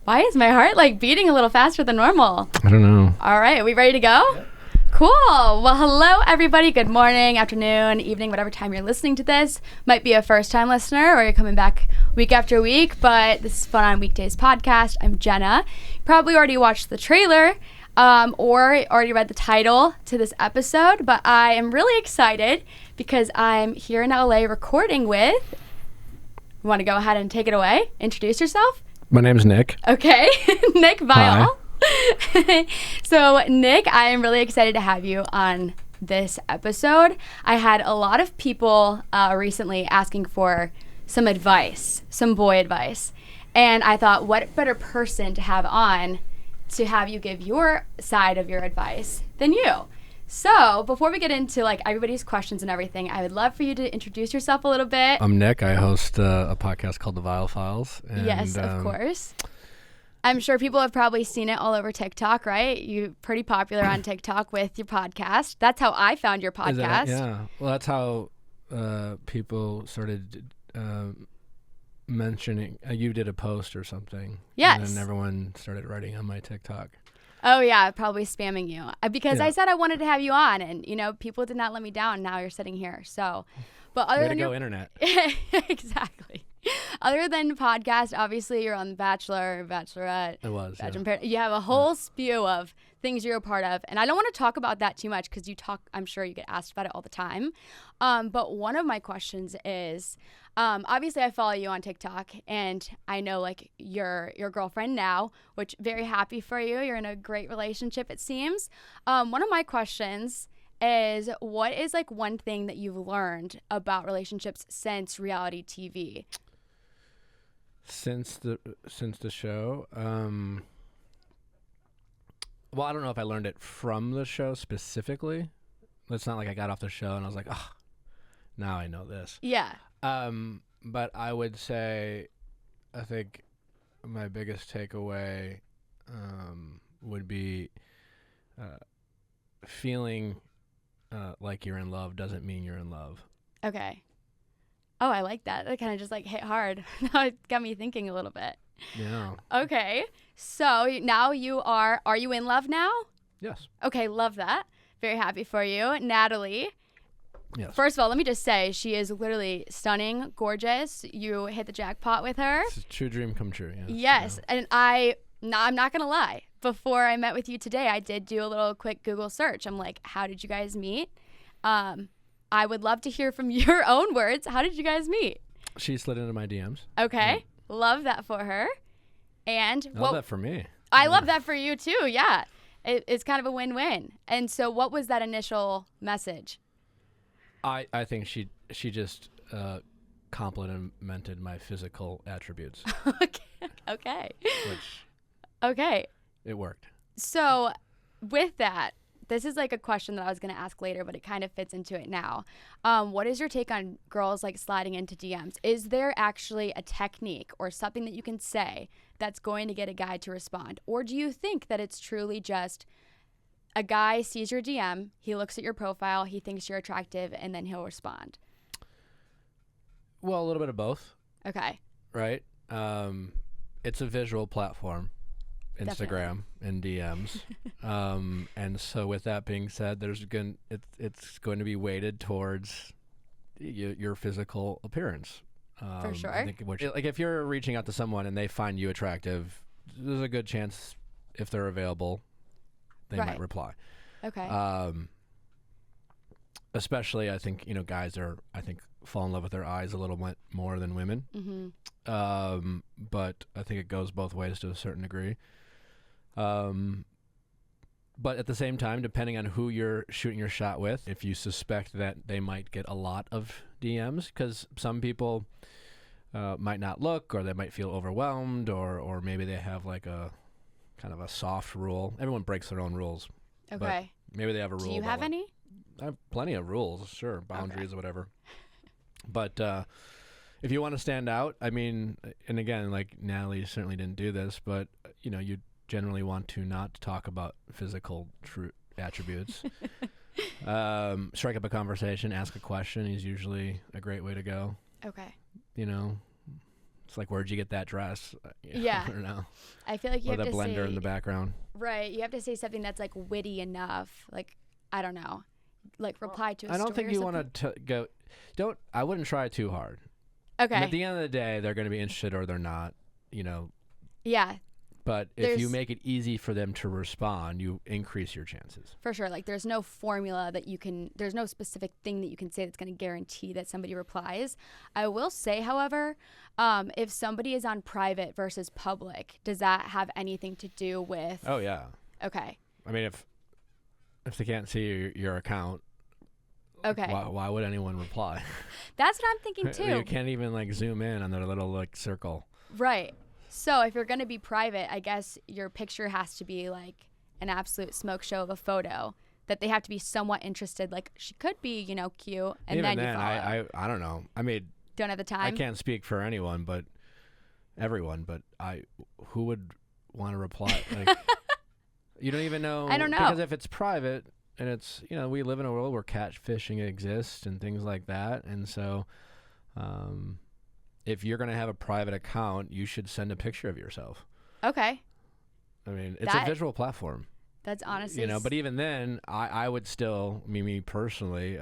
Why is my heart like beating a little faster than normal? I don't know. All right, are we ready to go? Yep. Cool. Well, hello, everybody. Good morning, afternoon, evening, whatever time you're listening to this. Might be a first-time listener or you're coming back week after week, but this is Fun on Weekdays podcast. I'm Jenna. Probably already watched the trailer or already read the title to this episode, but I am really excited because I'm here in LA recording with... You want to go ahead and take it away? Introduce yourself? My name's Nick. Okay. Nick Viall. Hi. So, Nick, I am really excited to have you on this episode. I had a lot of people recently asking for some advice, some boy advice. And I thought, what better person to have on to have you give your side of your advice than you? So, before we get into like everybody's questions and everything, I would love for you to introduce yourself a little bit. I'm Nick. I host a podcast called the Viall Files. And, yes, of course. I'm sure people have probably seen it all over TikTok, right? You're pretty popular on TikTok with your podcast. That's how I found your podcast. Yeah. Well, that's how people started mentioning. You did a post or something. Yes. And then everyone started writing on my TikTok. Oh, yeah, probably spamming you. Because I said I wanted to have you on, and, you know, people did not let me down. Now you're sitting here. So, but other than go internet. Exactly. Other than podcast, obviously you're on The Bachelor, Bachelorette. It was. You have a whole spew of things you're a part of. And I don't want to talk about that too much because I'm sure you get asked about it all the time. But one of my questions is, obviously I follow you on TikTok and I know like your girlfriend now, which very happy for you. You're in a great relationship, it seems. One of my questions is, what is like one thing that you've learned about relationships since reality TV? Since the show, well, I don't know if I learned it from the show specifically. It's not like I got off the show and I was like, oh, now I know this. Yeah. But I would say, I think my biggest takeaway would be feeling like you're in love doesn't mean you're in love. Okay. Oh, I like that. That kind of just like hit hard. Now it got me thinking a little bit. Yeah. Okay. So now are you in love now? Yes. Okay, love that. Very happy for you. Natalie. Yes. First of all, let me just say she is literally stunning, gorgeous. You hit the jackpot with her. It's a true dream come true. Yes. Yeah. And I'm not going to lie. Before I met with you today, I did do a little quick Google search. I'm like, how did you guys meet? I would love to hear from your own words. How did you guys meet? She slid into my DMs. Okay. Yeah. Love that for her. And I love that for me. I love that for you too. Yeah. It's kind of a win-win. And so what was that initial message? I think she just complimented my physical attributes. Okay. Which okay. It worked. So with that, this is like a question that I was going to ask later, but it kind of fits into it now. What is your take on girls like sliding into DMs? Is there actually a technique or something that you can say that's going to get a guy to respond? Or do you think that it's truly just a guy sees your DM, he looks at your profile, he thinks you're attractive, and then he'll respond? Well, a little bit of both. Okay. Right? It's a visual platform. Instagram and DMs. And so with that being said, it's going to be weighted towards your physical appearance. For sure. I think like if you're reaching out to someone and they find you attractive, there's a good chance if they're available, they might reply. Okay. Especially I think, guys fall in love with their eyes a little bit more than women. Mm-hmm. But I think it goes both ways to a certain degree. But at the same time, depending on who you're shooting your shot with, if you suspect that they might get a lot of DMs, because some people might not look, or they might feel overwhelmed, or maybe they have like a kind of a soft rule. Everyone breaks their own rules. Okay. But maybe they have a rule. Do you have any? I have plenty of rules, sure, boundaries or whatever. But if you want to stand out, I mean, and again, like Natalie certainly didn't do this, but you generally want to not talk about physical attributes. Strike up a conversation, ask a question is usually a great way to go. Okay. It's like, where'd you get that dress? Yeah. I don't know. I feel like you or have the to blender say, in the background. right, you have to say something that's like witty enough. Like, I don't know. Like reply to a I don't story think or you something. want to go. I wouldn't try too hard. Okay. And at the end of the day, they're going to be interested or they're not, Yeah, But if There's- you make it easy for them to respond, you increase your chances. for sure. Like there's no formula that you can, there's no specific thing that you can say that's going to guarantee that somebody replies. I will say, however, if somebody is on private versus public, does that have anything to do with? Oh, yeah. Okay. I mean, if they can't see your account, Okay. why would anyone reply? That's what I'm thinking too. You can't even like zoom in on their little like circle. Right. So if you're going to be private, I guess your picture has to be like an absolute smoke show of a photo that they have to be somewhat interested. Like she could be, cute, and Even then you follow. I don't know. I mean, Don't have the time. I can't speak for anyone, but everyone. But who would want to reply? Like, you don't even know. I don't know. Because if it's private and it's we live in a world where catfishing exists and things like that, and so. If you're going to have a private account, you should send a picture of yourself. Okay. I mean, it's a visual platform. That's honestly. But even then, I would still, me personally,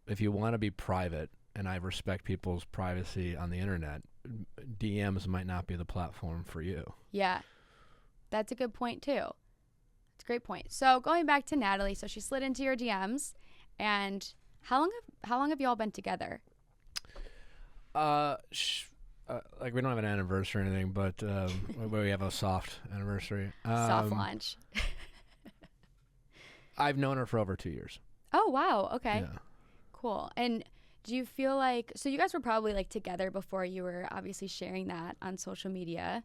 if you want to be private, and I respect people's privacy on the internet, DMs might not be the platform for you. Yeah. That's a good point, too. It's a great point. So going back to Natalie, so she slid into your DMs, and how long have you all been together? Like we don't have an anniversary or anything, but we have a soft anniversary. Soft launch. I've known her for over 2 years. Oh, wow. Okay. Yeah. Cool. And do you feel like, so you guys were probably like together before you were obviously sharing that on social media?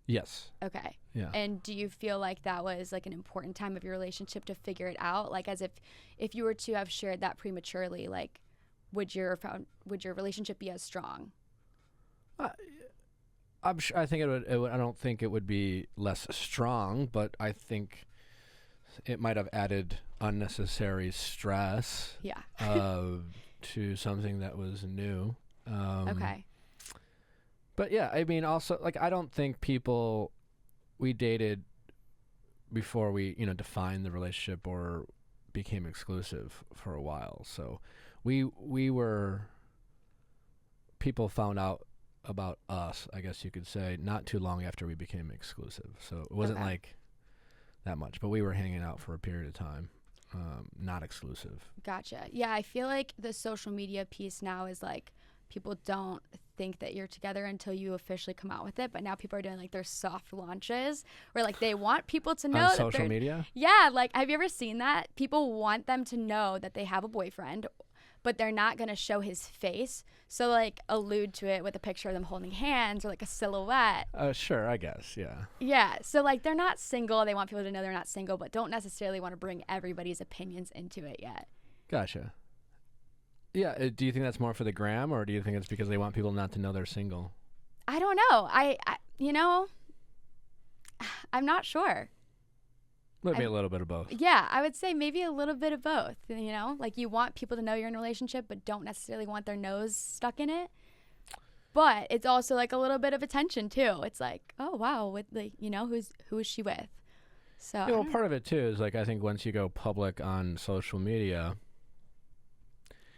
Yes. Okay. Yeah. And do you feel like that was like an important time of your relationship to figure it out? Like as if you were to have shared that prematurely, like would your relationship be as strong? I'm sure. I think it would. I don't think it would be less strong, but I think it might have added unnecessary stress. Yeah. To something that was new. Okay. But yeah, I mean, also like I don't think we dated before we defined the relationship or became exclusive for a while. So people found out about us, I guess you could say, not too long after we became exclusive. So it wasn't like that much, but we were hanging out for a period of time, not exclusive. Gotcha. Yeah, I feel like the social media piece now is like people don't think that you're together until you officially come out with it, but now people are doing like their soft launches where like they want people to know on that social media. Yeah, like have you ever seen that? People want them to know that they have a boyfriend, but they're not going to show his face. So like allude to it with a picture of them holding hands or like a silhouette. Sure, I guess, yeah. Yeah, so like they're not single. They want people to know they're not single, but don't necessarily want to bring everybody's opinions into it yet. Gotcha. Yeah, do you think that's more for the gram, or do you think it's because they want people not to know they're single? I don't know. I'm not sure. Maybe a little bit of both. Yeah, I would say maybe a little bit of both. Like you want people to know you're in a relationship, but don't necessarily want their nose stuck in it. But it's also like a little bit of attention too. It's like, oh wow, with like who is she with? So yeah, well, part of it too is like I think once you go public on social media,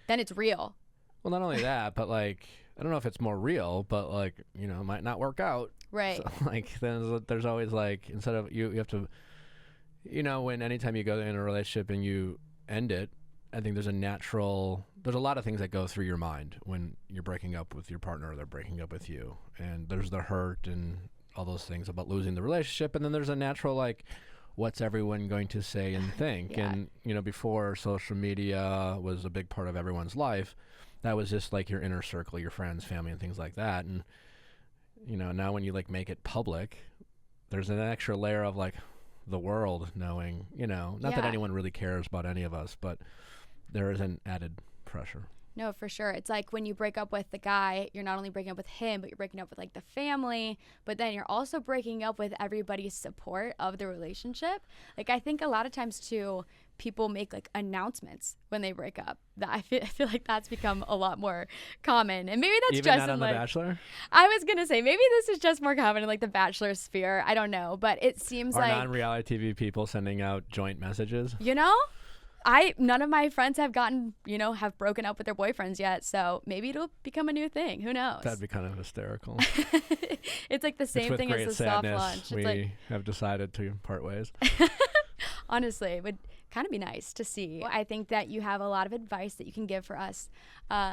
then it's real. Well, not only that, but like I don't know if it's more real, but like it might not work out. Right. So, like there's always like instead of you have to. When anytime you go in a relationship and you end it, I think there's a lot of things that go through your mind when you're breaking up with your partner or they're breaking up with you. And there's the hurt and all those things about losing the relationship. And then there's a natural, like, what's everyone going to say and think? Yeah. And, before social media was a big part of everyone's life, that was just like your inner circle, your friends, family, and things like that. And, now when you like make it public, there's an extra layer of like, the world knowing, not that anyone really cares about any of us, but there is an added pressure. No, for sure. It's like when you break up with the guy, you're not only breaking up with him, but you're breaking up with like the family, but then you're also breaking up with everybody's support of the relationship. Like I think a lot of times too, people make like announcements when they break up. That I feel like that's become a lot more common, and maybe that's Even just not in on like, The Bachelor? I was gonna say maybe this is just more common in like the Bachelor sphere. I don't know, but it seems Are like non-reality TV people sending out joint messages? None of my friends have have broken up with their boyfriends yet, so maybe it'll become a new thing. Who knows? That'd be kind of hysterical. It's like the same thing as the soft launch. We have decided to part ways. Honestly, it would kind of be nice to see. I think that you have a lot of advice that you can give for us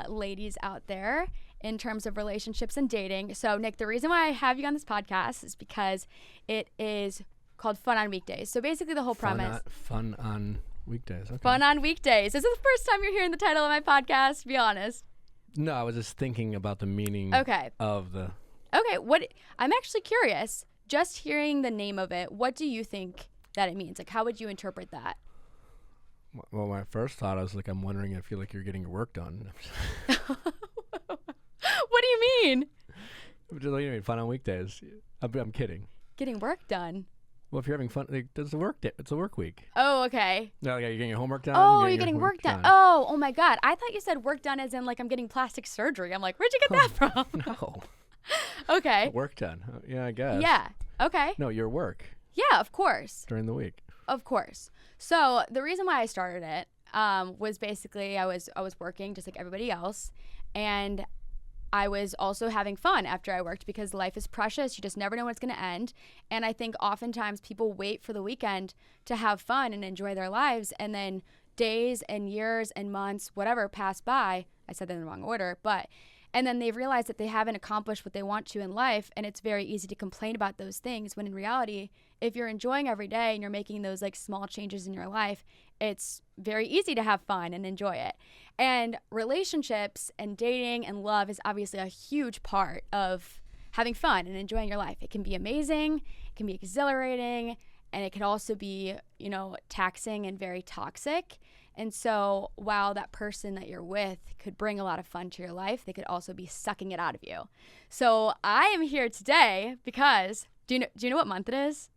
ladies out there in terms of relationships and dating. So, Nick, the reason why I have you on this podcast is because it is called Fun on Weekdays. So basically the whole premise. Fun on Weekdays. Okay. Fun on Weekdays. Is it the first time you're hearing the title of my podcast? Be honest. No, I was just thinking about the meaning of the... Okay, I'm actually curious. Just hearing the name of it, what do you think that it means? Like, how would you interpret that? Well, my first thought, I was like, I'm wondering if you you're getting your work done. What do you mean? What do you mean, fun on weekdays? I'm kidding. Getting work done. Well, if you're having fun, it's a work day. It's a work week. Oh, okay. No, you're getting your homework done. Oh, you're getting work done. Oh my God. I thought you said work done as in like I'm getting plastic surgery. I'm like, where'd you get that from? No. Okay. Work done. Yeah, I guess. Yeah. Okay. No, your work. Yeah, of course. During the week. Of course. So the reason why I started it was basically I was working just like everybody else, and I was also having fun after I worked because life is precious. You just never know when it's going to end. And I think oftentimes people wait for the weekend to have fun and enjoy their lives, and then days and years and months, whatever, pass by. I said that in the wrong order, and then they realize that they haven't accomplished what they want to in life, and it's very easy to complain about those things when in reality, if you're enjoying every day and you're making those like small changes in your life, it's very easy to have fun and enjoy it. And relationships and dating and love is obviously a huge part of having fun and enjoying your life. It can be amazing, it can be exhilarating, and it can also be, taxing and very toxic. And so while that person that you're with could bring a lot of fun to your life, they could also be sucking it out of you. So I am here today because, do you know what month it is?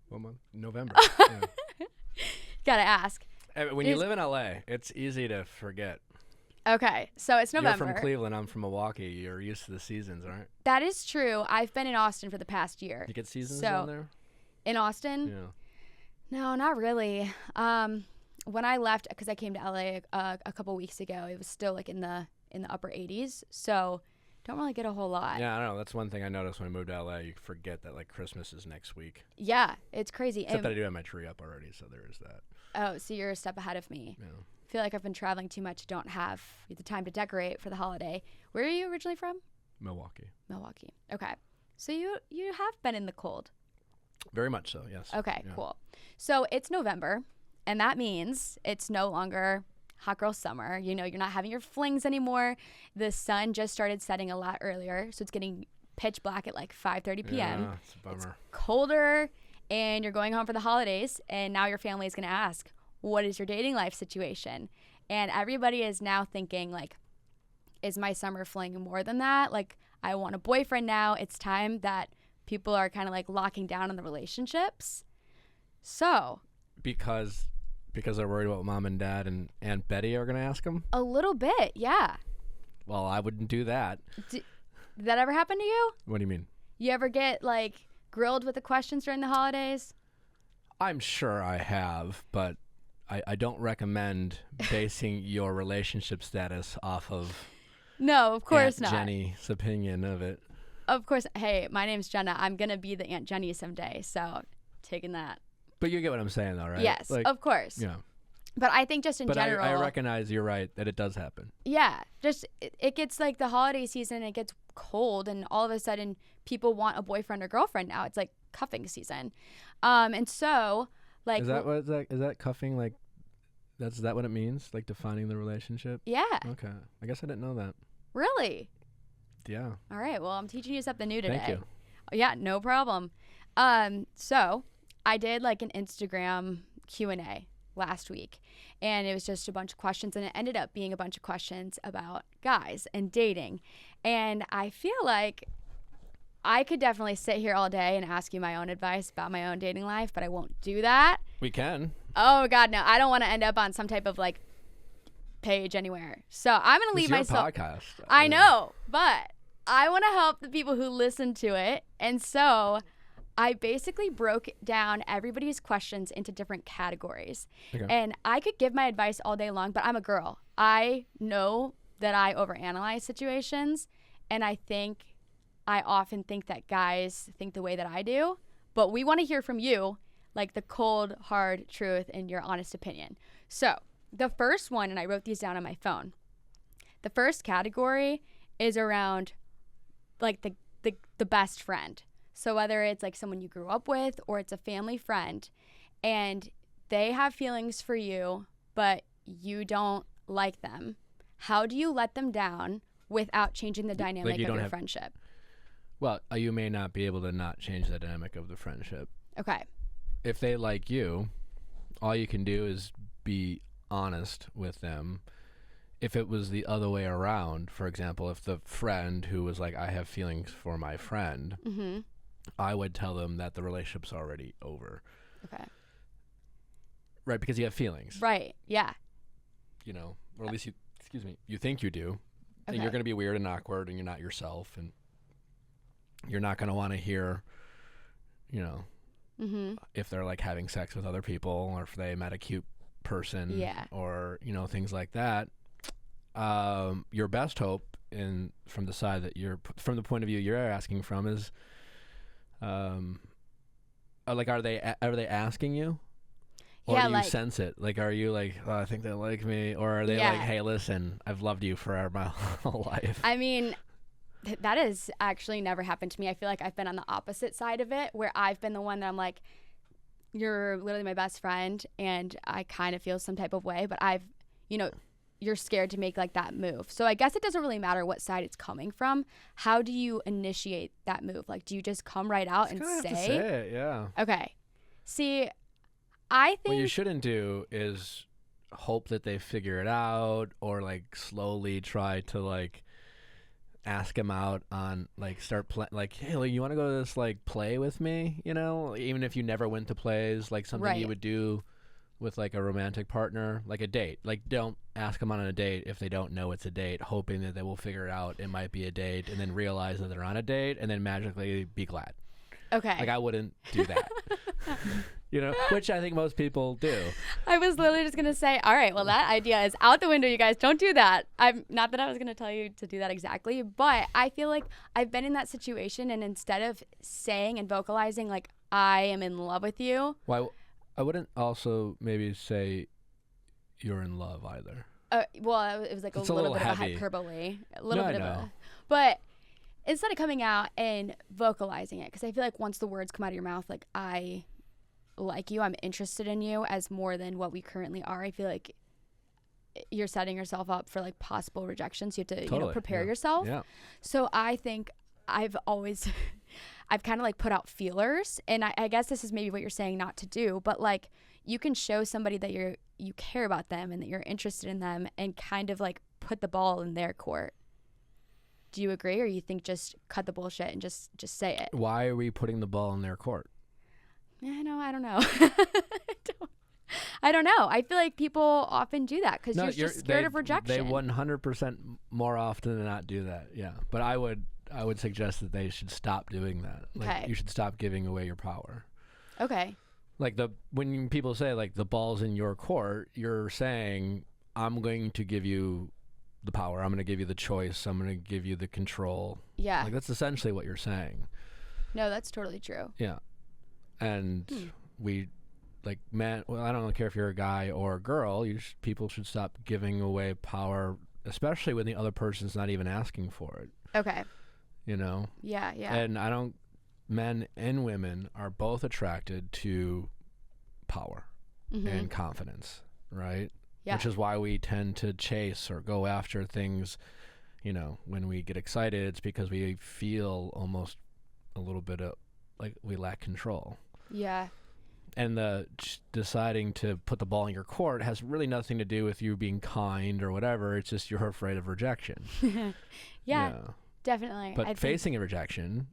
What month? November. Yeah. Gotta ask. When you live in LA, it's easy to forget. Okay, so it's November. You're from Cleveland, I'm from Milwaukee. You're used to the seasons, aren't you? That is true. I've been in Austin for the past year. You get seasons down there? In Austin? Yeah. No, not really. When I left, because I came to LA a couple weeks ago, it was still like in the upper 80s. So don't really get a whole lot. Yeah, I don't know. That's one thing I noticed when I moved to LA. You forget that like Christmas is next week. Yeah, it's crazy. Except that I do have my tree up already, so there is that. Oh, so you're a step ahead of me. Yeah. I feel like I've been traveling too much. Don't have the time to decorate for the holiday. Where are you originally from? Milwaukee. Okay. So you have been in the cold. Very much so, yes. Okay, yeah. Cool. So it's November, and that means it's no longer hot girl summer. You're not having your flings anymore. The sun just started setting a lot earlier, so it's getting pitch black at like 5:30 p.m. Yeah, it's a bummer. It's colder, and you're going home for the holidays, and now your family is going to ask, what is your dating life situation? And everybody is now thinking, like, is my summer fling more than that? Like, I want a boyfriend now. It's time that people are kind of like locking down on the relationships. So because they're worried about what mom and dad and Aunt Betty are going to ask them? A little bit, yeah. Well, I wouldn't do that. Did that ever happen to you? What do you mean? You ever get like grilled with the questions during the holidays? I'm sure I have, but I don't recommend basing your relationship status off of No, of course Aunt not. Jenny's opinion of it. Of course. Hey, my name's Jenna. I'm going to be the Aunt Jenny someday, so taking that. But you get what I'm saying, though, right? Yes, like, of course. Yeah. But I think just in general. I recognize you're right that it does happen. Yeah. Just it gets like the holiday season, it gets cold, and all of a sudden people want a boyfriend or girlfriend now. It's like cuffing season. And so, like. Is that cuffing? Like, is that what it means? Like defining the relationship? Yeah. Okay. I guess I didn't know that. Really? Yeah. All right. Well, I'm teaching you something new today. Thank you. Yeah, no problem. So I did like an Instagram Q&A last week, and it was just a bunch of questions, and it ended up being a bunch of questions about guys and dating. And I feel like I could definitely sit here all day and ask you my own advice about my own dating life, but I won't do that. We can. Oh God, no! I don't want to end up on some type of like page anywhere. So I'm gonna leave myself. Podcast. I know, but I want to help the people who listen to it, and so I basically broke down everybody's questions into different categories. Okay. And I could give my advice all day long, but I'm a girl. I know that I overanalyze situations, and I often think that guys think the way that I do, but we want to hear from you, like the cold, hard truth and your honest opinion. So the first one, and I wrote these down on my phone, the first category is around like the best friend. So whether it's like someone you grew up with or it's a family friend and they have feelings for you, but you don't like them, how do you let them down without changing the dynamic of your friendship? Well, you may not be able to not change the dynamic of the friendship. Okay. If they like you, all you can do is be honest with them. If it was the other way around, for example, if the friend who was like, I have feelings for my friend, Mm-hmm. I would tell them that the relationship's already over. Okay. Right, because you have feelings. Right, yeah. You know, or at least you think you do. Okay. And you're going to be weird and awkward and you're not yourself and you're not going to want to hear, you know, Mm-hmm. if they're like having sex with other people or if they met a cute person or, you know, things like that. Your best hope from the side that from the point of view you're asking from is, like, are they asking you? Or do you sense it? Like, are you like, oh, I think they like me? Or are they like, hey, listen, I've loved you for my whole life? I mean, that has actually never happened to me. I feel like I've been on the opposite side of it, where I've been the one that I'm like, you're literally my best friend, and I kind of feel some type of way, but you're scared to make like that move. So I guess it doesn't really matter what side it's coming from. How do you initiate that move? Like, do you just come right out and say? Have to say it, yeah. Okay. See, I think what you shouldn't do is hope that they figure it out or like slowly try to like ask him out on like start like, hey, like, you want to go to this like play with me, you know, even if you never went to plays, like something you would do with like a romantic partner, like a date. Like, don't ask them on a date if they don't know it's a date, hoping that they will figure it out it might be a date and then realize that they're on a date and then magically be glad. Okay. Like, I wouldn't do that. You know, which I think most people do. I was literally just going to say, all right, well, that idea is out the window, you guys. Don't do that. I'm not that I was going to tell you to do that exactly, but I feel like I've been in that situation, and instead of saying and vocalizing, like, I am in love with you. Well, I wouldn't also maybe say you're in love either. Well, it was like it's a little bit heavy. of a hyperbole. But instead of coming out and vocalizing it, because I feel like once the words come out of your mouth, like, I like you, I'm interested in you as more than what we currently are, I feel like you're setting yourself up for like possible rejection. So you have to prepare yourself. Yeah. So I think I've kind of like put out feelers, and I guess this is maybe what you're saying not to do, but like you can show somebody that you care about them and that you're interested in them and kind of like put the ball in their court. Do you agree, or you think just cut the bullshit and just say it? Why are we putting the ball in their court? I don't know. I don't know. I feel like people often do that because you're just scared of rejection. They 100% more often than not do that. Yeah, but I would suggest that they should stop doing that. Like, you should stop giving away your power. Okay. Like when people say like the ball's in your court, you're saying, I'm going to give you the power. I'm going to give you the choice. I'm going to give you the control. Yeah. Like, that's essentially what you're saying. No, that's totally true. Yeah. And we, like, men, well, I don't care if you're a guy or a girl, people should stop giving away power, especially when the other person's not even asking for it. Okay. You know? Yeah, yeah. And men and women are both attracted to power and confidence, right? Yeah. Which is why we tend to chase or go after things, you know, when we get excited, it's because we feel almost a little bit of like we lack control. Yeah. And deciding to put the ball in your court has really nothing to do with you being kind or whatever. It's just you're afraid of rejection. Yeah, definitely. But facing a rejection,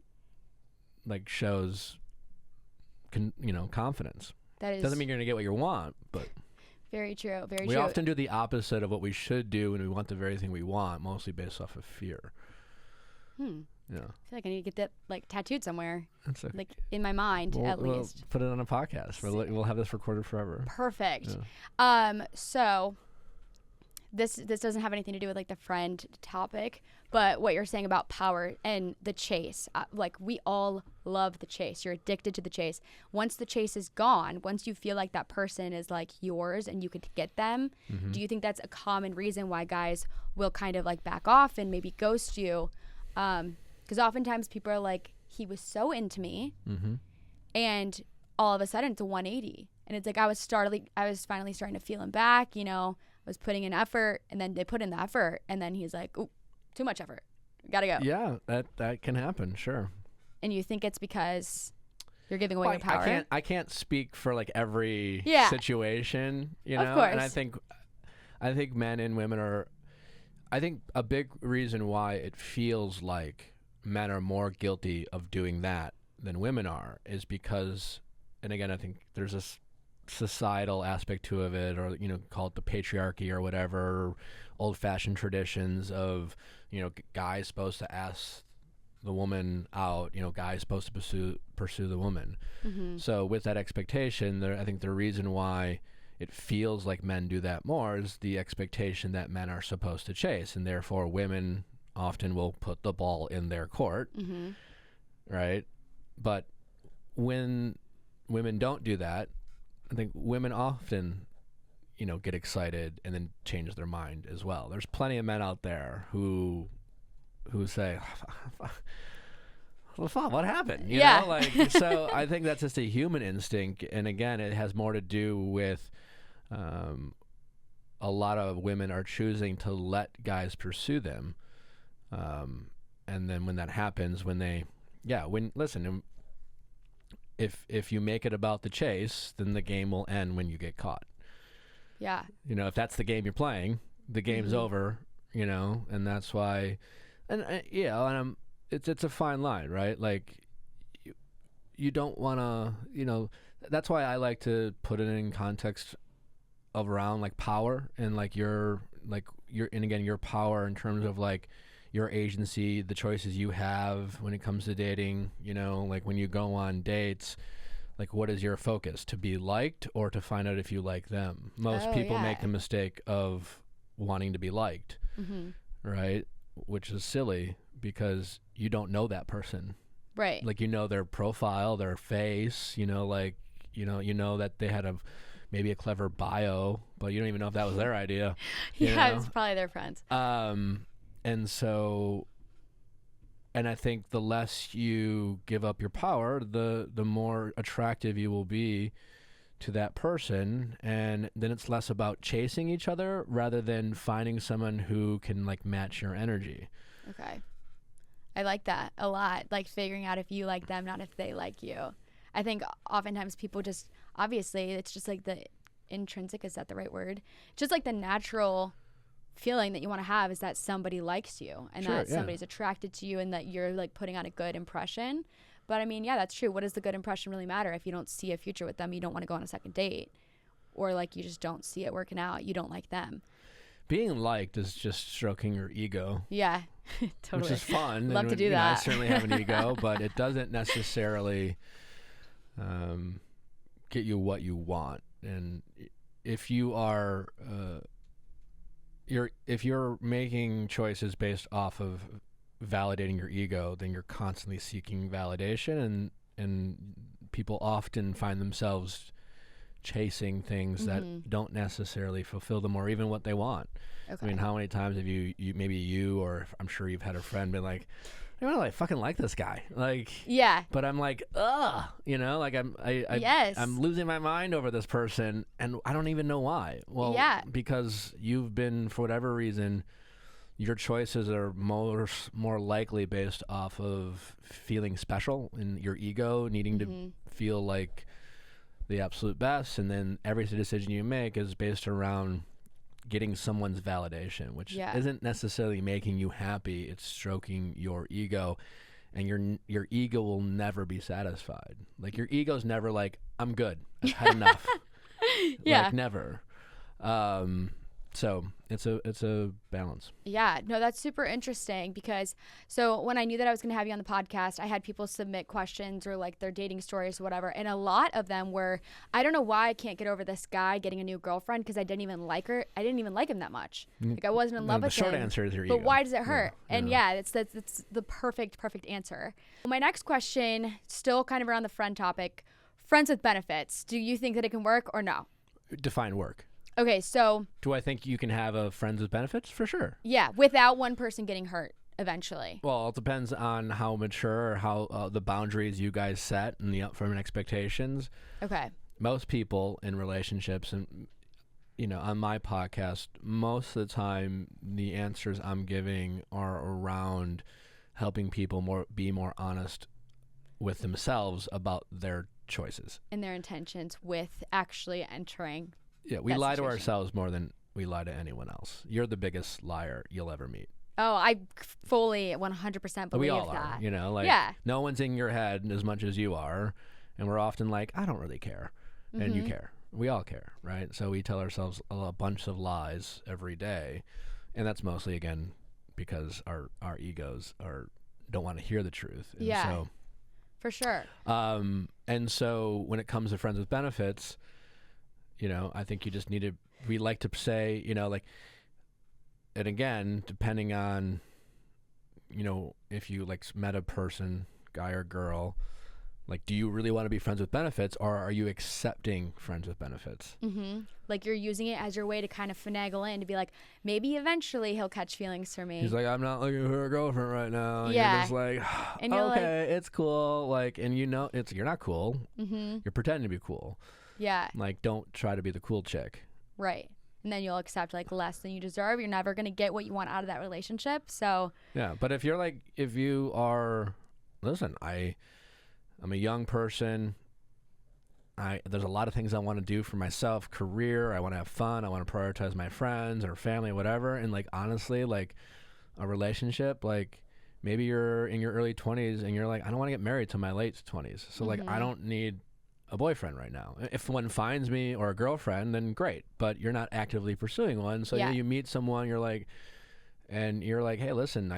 like, shows, confidence. That is doesn't mean you're gonna get what you want, but very true. Very we true. often do the opposite of what we should do when we want the very thing we want, mostly based off of fear. Yeah. I feel like I need to get that like tattooed somewhere, That's okay. like in my mind at least. We'll put it on a podcast. We'll have this recorded forever. Perfect. Yeah. So this doesn't have anything to do with like the friend topic, but what you're saying about power and the chase, like we all love the chase. You're addicted to the chase. Once the chase is gone, once you feel like that person is like yours and you could get them, do you think that's a common reason why guys will kind of like back off and maybe ghost you? Because oftentimes people are like, he was so into me, and all of a sudden it's a 180, and it's like I was finally starting to feel him back. You know, I was putting in effort, and then they put in the effort, and then he's like, "Ooh, too much effort, gotta go." Yeah, that can happen, sure. And you think it's because you're giving away your power? I can't speak for like every situation, you know. Of course. And I think men and women are. I think a big reason why it feels like men are more guilty of doing that than women are is because, and again, I think there's this societal aspect to it, or, you know, call it the patriarchy or whatever, old-fashioned traditions of, you know, guys supposed to ask the woman out, you know, guys supposed to pursue the woman. So with that expectation, I think the reason why it feels like men do that more is the expectation that men are supposed to chase, and therefore women often will put the ball in their court, right? But when women don't do that, I think women often, you know, get excited and then change their mind as well. There's plenty of men out there who say, well, fuck, what happened? You know, like, so I think that's just a human instinct, and again, it has more to do with a lot of women are choosing to let guys pursue them, and then when that happens, if you make it about the chase, then the game will end when you get caught. Yeah. You know, if that's the game you're playing, the game's over. You know, and that's why, it's a fine line, right? Like, you don't want to, you know, that's why I like to put it in context of around like power and like your power in terms of like your agency, the choices you have when it comes to dating, you know, like when you go on dates, like what is your focus, to be liked or to find out if you like them? Most people make the mistake of wanting to be liked, right? Which is silly because you don't know that person. Right. Like, you know their profile, their face, you know, like, you know that they had maybe a clever bio, but you don't even know if that was their idea. It's probably their friends. And I think the less you give up your power, the more attractive you will be to that person, and then it's less about chasing each other rather than finding someone who can like match your energy. Okay. I like that a lot. Like figuring out if you like them, not if they like you. I think oftentimes people just, obviously, it's just like the intrinsic, is that the right word? Just like the natural feeling that you want to have is that somebody likes you and that somebody's attracted to you and that you're like putting on a good impression. But I mean, yeah, that's true. What does the good impression really matter if you don't see a future with them? You don't want to go on a second date, or like you just don't see it working out. You don't like them. Being liked is just stroking your ego. Yeah, totally. Which is fun. Love to do that. I certainly have an ego, but it doesn't necessarily get you what you want. And if you are if you're making choices based off of validating your ego, then you're constantly seeking validation, and people often find themselves chasing things that don't necessarily fulfill them or even what they want. Okay. I mean, how many times have you or I'm sure you've had a friend been like, I don't know, I fucking like this guy. Like, yeah. But I'm like, ugh, you know, like I'm losing my mind over this person and I don't even know why. Well, because you've been, for whatever reason, your choices are more likely based off of feeling special and your ego needing to feel like the absolute best, and then every decision you make is based around getting someone's validation, which isn't necessarily making you happy. It's stroking your ego. and your ego will never be satisfied. Like your ego's never like, I'm good, I've had enough. Yeah. Like never. So it's a balance. Yeah, no, that's super interesting because so when I knew that I was going to have you on the podcast, I had people submit questions or like their dating stories or whatever. And a lot of them were, I don't know why I can't get over this guy getting a new girlfriend because I didn't even like her. I didn't even like him that much. Like I wasn't in love with him. The short answer is your ego. But why does it hurt? And it's the perfect answer. My next question, still kind of around the friend topic, friends with benefits. Do you think that it can work or no? Define work. Okay, so do I think you can have a friends with benefits? For sure. Yeah, without one person getting hurt eventually. Well, it depends on how mature or how the boundaries you guys set and the upfront expectations. Okay. Most people in relationships, and on my podcast, most of the time the answers I'm giving are around helping people be more honest with themselves about their choices and their intentions with actually entering. Yeah, we lie to ourselves more than we lie to anyone else. You're the biggest liar you'll ever meet. Oh, I fully 100% believe we all that. Are, no one's in your head as much as you are, and we're often like, I don't really care, and you care. We all care, right? So we tell ourselves a bunch of lies every day, and that's mostly, again, because our egos don't want to hear the truth. And so, for sure. And so when it comes to friends with benefits, I think you just need to, we like to say, and again, depending on, if you met a person, guy or girl, do you really want to be friends with benefits or are you accepting friends with benefits? Mm-hmm. Like you're using it as your way to kind of finagle in to be like, maybe eventually he'll catch feelings for me. He's like, I'm not looking for a girlfriend right now. And yeah. You're just like, and you're okay, it's cool. And you're not cool. Mm-hmm. You're pretending to be cool. Yeah. Don't try to be the cool chick. Right. And then you'll accept less than you deserve. You're never going to get what you want out of that relationship. So. Yeah. But if you are, listen, I'm a young person. There's a lot of things I want to do for myself, career. I want to have fun. I want to prioritize my friends or family, whatever. And honestly, a relationship, maybe you're in your early 20s and you're like, I don't want to get married till my late 20s. So I don't need a boyfriend right now. If one finds me or a girlfriend, then great. But you're not actively pursuing one. So you meet someone, you're like, hey, listen,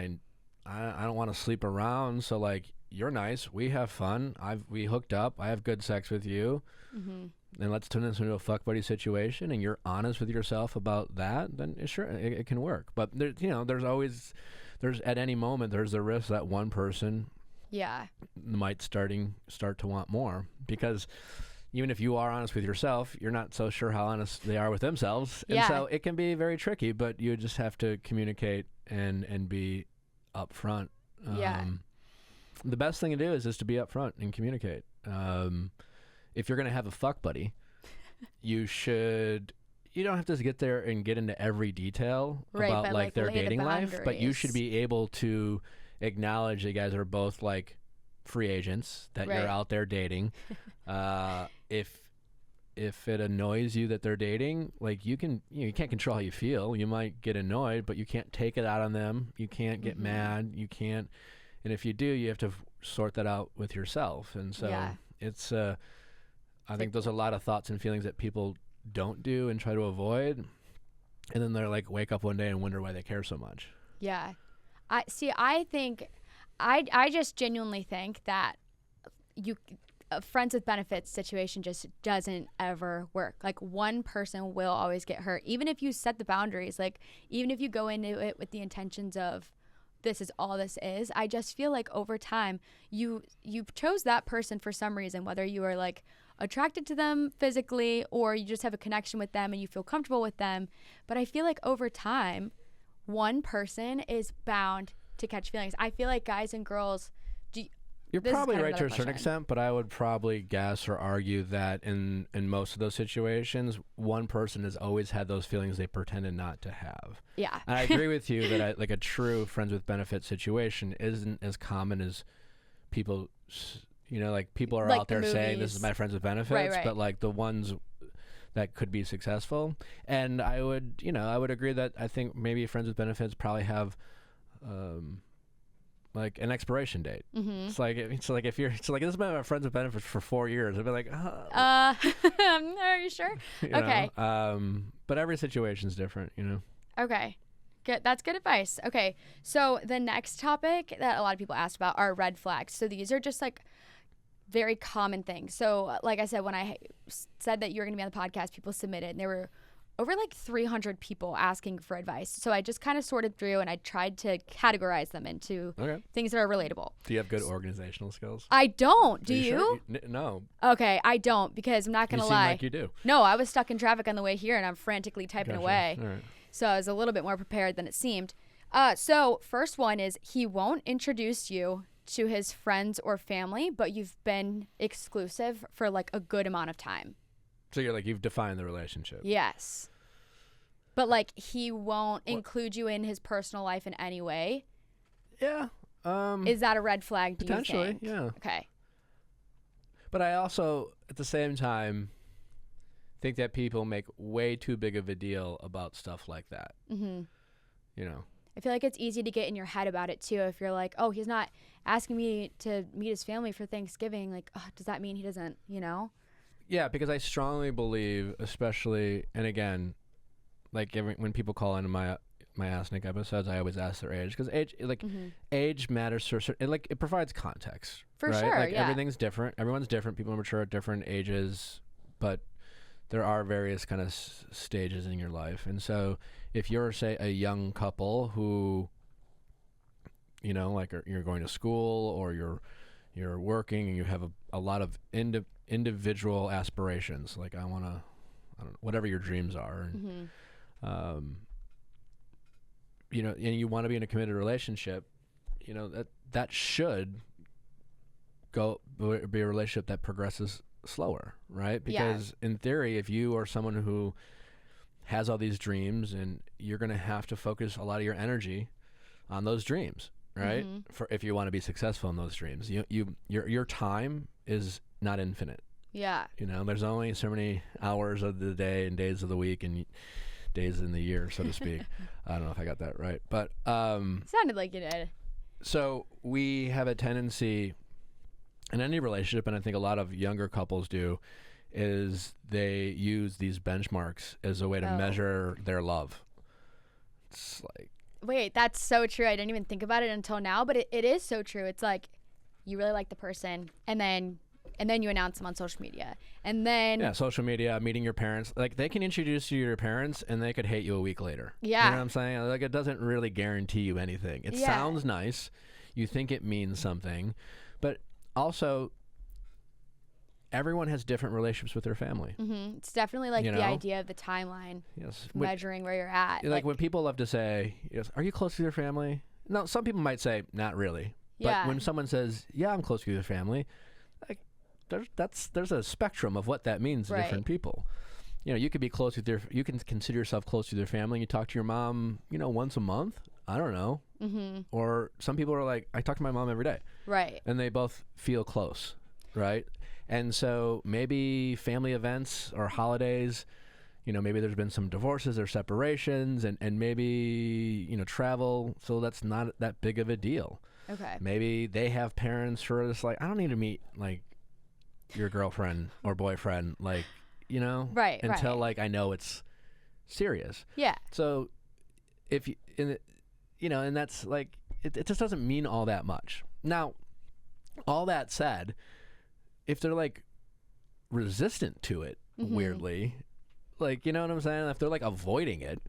I don't want to sleep around. So you're nice. We have fun. We hooked up. I have good sex with you. Mm-hmm. And let's turn this into a fuck buddy situation. And you're honest with yourself about that. Then sure, it can work. But there's at any moment there's the risk that one person might start to want more, because even if you are honest with yourself, you're not so sure how honest they are with themselves. And so it can be very tricky, but you just have to communicate and be upfront. The best thing to do is just to be upfront and communicate. If you're going to have a fuck buddy, you don't have to get there and get into every detail about their dating life, but you should be able to acknowledge that you guys are both free agents, that you're out there dating. If it annoys you that they're dating, you can't control how you feel. You might get annoyed, but you can't take it out on them. You can't get mad. You can't, and if you do, you have to sort that out with yourself. And so it's I think there's a lot of thoughts and feelings that people don't do and try to avoid, and then they're wake up one day and wonder why they care so much. Yeah. I think I just genuinely think that a friends with benefits situation just doesn't ever work. One person will always get hurt, even if you set the boundaries. Even if you go into it with the intentions of this is all this is. I just feel over time you chose that person for some reason, whether you are attracted to them physically or you just have a connection with them and you feel comfortable with them. But I feel over time, one person is bound to catch feelings. I feel guys and girls. You're probably right to a certain extent, but I would probably guess or argue that in most of those situations, one person has always had those feelings they pretended not to have. Yeah. And I agree with you that a true friends with benefits situation isn't as common as people, people are out there saying this is my friends with benefits, right. But the ones that could be successful. And I would agree that I think maybe friends with benefits probably have like an expiration date. Mm-hmm. It's like if you're, it's like this is my friends with benefits for 4 years. I'd be like, are you sure? Okay. But every situation's different, you know. Okay. Good. That's good advice. Okay. So the next topic that a lot of people asked about are red flags. So these are just like very common things. So like I said, when I said that you were going to be on the podcast, people submitted, and there were over like 300 people asking for advice. So I just kind of sorted through and I tried to categorize them into things that are relatable. Do you have good organizational skills? I don't. Do you? Sure? No. Okay, I don't, because I'm not going to lie. You seem like you do. No, I was stuck in traffic on the way here and I'm frantically typing away. All right. So I was a little bit more prepared than it seemed. So first one is he won't introduce you to his friends or family, but you've been exclusive for like a good amount of time. So you're like, you've defined the relationship. Yes. But like he won't include you in his personal life in any way. Yeah. Is that a red flag, do you think? Potentially, yeah. Okay. But I also, at the same time, think that people make way too big of a deal about stuff like that. Mm-hmm. You know? I feel like it's easy to get in your head about it too. If you're like, oh, he's not asking me to meet his family for Thanksgiving, like, oh, does that mean he doesn't, you know? Yeah, because I strongly believe, especially, and again, like when people call into my Ask Nick episodes, I always ask their age, because age, like, age matters for certain, like, it provides context. For right? sure, like, yeah. Everything's different. Everyone's different. People mature at different ages, but there are various kind of stages in your life. And so if you're, say, a young couple who, you know, like you're going to school or you're working and you have a lot of individual aspirations, like I don't know, whatever your dreams are, and you know, and you want to be in a committed relationship, you know, that should be a relationship that progresses slower, right? Because in theory, if you are someone who has all these dreams, and you're going to have to focus a lot of your energy on those dreams, right? For if you want to be successful in those dreams, your time is not infinite. Yeah. You know, there's only so many hours of the day and days of the week and days in the year, so to speak. I don't know if I got that right, but sounded like you did. So we have a tendency in any relationship, and I think a lot of younger couples do, is they use these benchmarks as a way to measure their love. It's like, wait, that's so true. I didn't even think about it until now, but it is so true. It's like you really like the person, and then you announce them on social media, and then social media, meeting your parents, like they can introduce you to your parents and they could hate you a week later. Yeah. You know what I'm saying? Like, it doesn't really guarantee you anything. It sounds nice. You think it means something, but also everyone has different relationships with their family. It's definitely like the idea of the timeline, measuring where you're at. Like when people love to say, are you close to your family? No, some people might say, not really. But when someone says, yeah, I'm close to your family, like there's a spectrum of what that means to different people. You know, you could be close with you can consider yourself close to your family. You talk to your mom, once a month. I don't know. Or some people are like, I talk to my mom every day. Right. And they both feel close. Right. And so maybe family events or holidays, maybe there's been some divorces or separations, and maybe, travel. So that's not that big of a deal. Okay. Maybe they have parents who are just like, I don't need to meet like your girlfriend or boyfriend, like, until like I know it's serious. Yeah. So if you, and that's like, it just doesn't mean all that much. Now, all that said, if they're like resistant to it, weirdly, like, you know what I'm saying? If they're like avoiding it,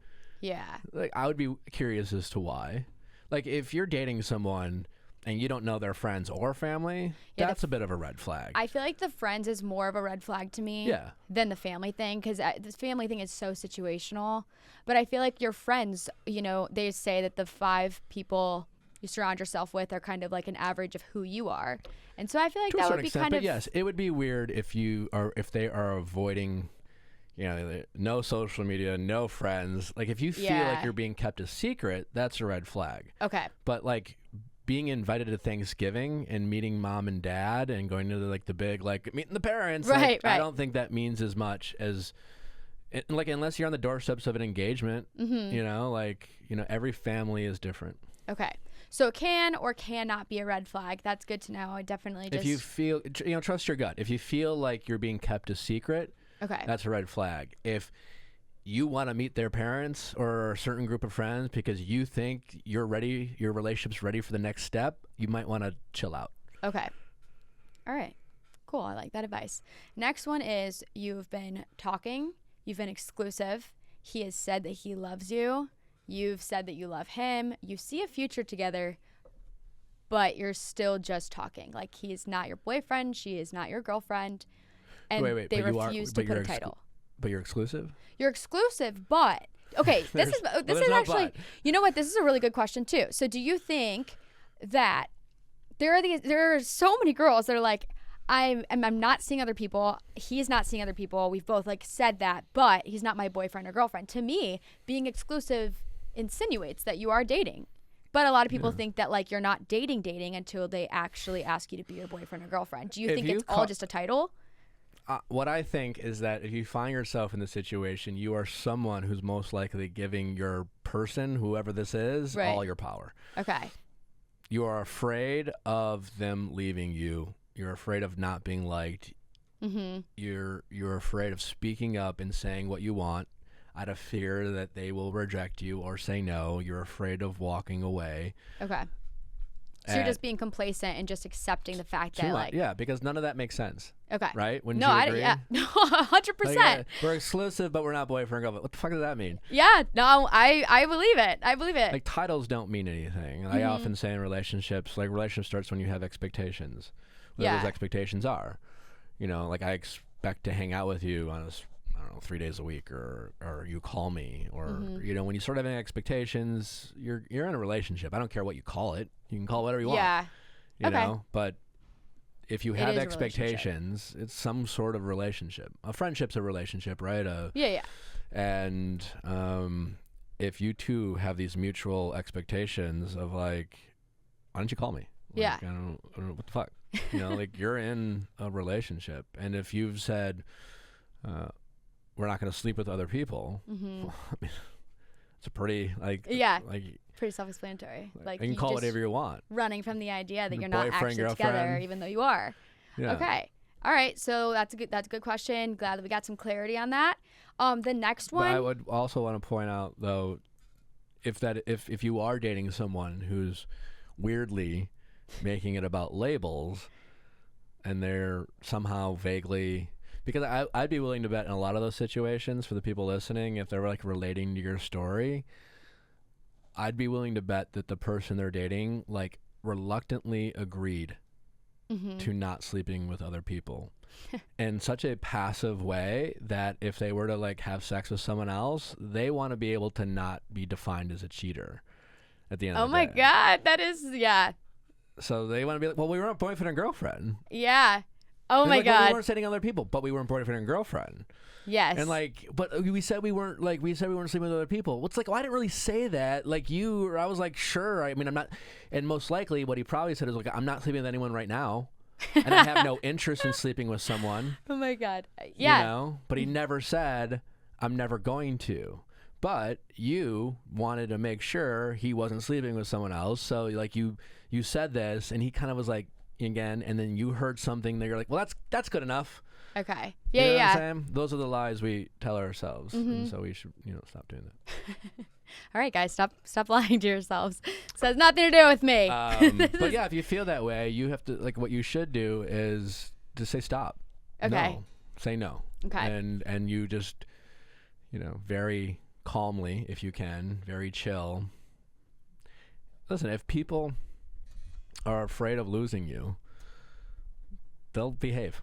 like I would be curious as to why. Like if you're dating someone and you don't know their friends or family, that's a bit of a red flag. I feel like the friends is more of a red flag to me than the family thing, because the family thing is so situational. But I feel like your friends, they say that the 5 people you surround yourself with are kind of like an average of who you are. And so I feel like that would be kind of... Yes, it would be weird if they are avoiding, no social media, no friends. Like if you feel like you're being kept a secret, that's a red flag. Okay. But like being invited to Thanksgiving and meeting mom and dad and going to the big, like meeting the parents, I don't think that means as much as, like, unless you're on the doorsteps of an engagement, every family is different. Okay. So it can or cannot be a red flag. That's good to know. I definitely just... If you feel, trust your gut. If you feel like you're being kept a secret, Okay. that's a red flag. If you want to meet their parents or a certain group of friends because you think you're ready, your relationship's ready for the next step, you might want to chill out. Okay. All right. Cool. I like that advice. Next one is you've been talking. You've been exclusive. He has said that he loves you. You've said that you love him. You see a future together, but you're still just talking. Like, he is not your boyfriend. She is not your girlfriend. And wait, they refuse to put a title. But you're exclusive? You're exclusive, but... Okay, this is actually... But. You know what? This is a really good question, too. So do you think that there are so many girls that are like, I'm not seeing other people. He's not seeing other people. We've both like said that, but he's not my boyfriend or girlfriend. To me, being exclusive insinuates that you are dating. But a lot of people think that like you're not dating until they actually ask you to be your boyfriend or girlfriend. Do you think it's all just a title? What I think is that if you find yourself in this situation, you are someone who's most likely giving your person, whoever this is, all your power. Okay. You are afraid of them leaving you. You're afraid of not being liked. Mm-hmm. You're afraid of speaking up and saying what you want out of fear that they will reject you or say no. You're afraid of walking away. Okay. So you're just being complacent and just accepting the fact that like... Yeah, because none of that makes sense. Okay. Right? Wouldn't you agree? Yeah. No, 100%. Like, we're exclusive, but we're not boyfriend girlfriend. What the fuck does that mean? Yeah. No, I believe it. I believe it. Like, titles don't mean anything. I often say in relationships, like, relationship starts when you have expectations. Whatever those expectations are. You know, like, I expect to hang out with you on 3 days a week, or you call me, or you know, when you start having expectations, you're in a relationship. I don't care what you call it. You can call it whatever you want. You know, but if you have expectations, it's some sort of relationship. A friendship's a relationship, right? And if you two have these mutual expectations of like, why don't you call me? Like, I don't know what the fuck. You know, like, you're in a relationship, and if you've said, we're not going to sleep with other people. Well, I mean, it's a pretty pretty self-explanatory. Like, you can call whatever you want. Running from the idea that you're not actually together, even though you are. Yeah. Okay. All right. So that's a good question. Glad that we got some clarity on that. The next one. But I would also want to point out though, if you are dating someone who's weirdly making it about labels, and they're somehow vaguely. Because I'd be willing to bet in a lot of those situations, for the people listening, if they're like relating to your story, I'd be willing to bet that the person they're dating like reluctantly agreed to not sleeping with other people in such a passive way that if they were to like have sex with someone else, they want to be able to not be defined as a cheater at the end of the day. Oh my God, that is, So they want to be like, well, we weren't boyfriend and girlfriend. Yeah. Oh my God. Well, we weren't dating other people, but we weren't boyfriend and girlfriend. Yes. And like, but we said we weren't sleeping with other people. What's like, well, I didn't really say that. Like you, or I was like, sure. I mean, I'm not. And most likely, what he probably said is like, I'm not sleeping with anyone right now, and I have no interest in sleeping with someone. Oh my God. Yeah. You know, but he never said I'm never going to. But you wanted to make sure he wasn't sleeping with someone else, so like you said this, and he kind of was like. Again, and then you heard something that you're like, well, that's good enough. Okay. Yeah, you know what I'm saying? Those are the lies we tell ourselves, and so we should, stop doing that. All right, guys, stop lying to yourselves. This has nothing to do with me. But yeah, if you feel that way, you have to like. What you should do is to say stop. Okay. No. Say no. Okay. And you just, very calmly, if you can, very chill. Listen, if people are afraid of losing you, they'll behave.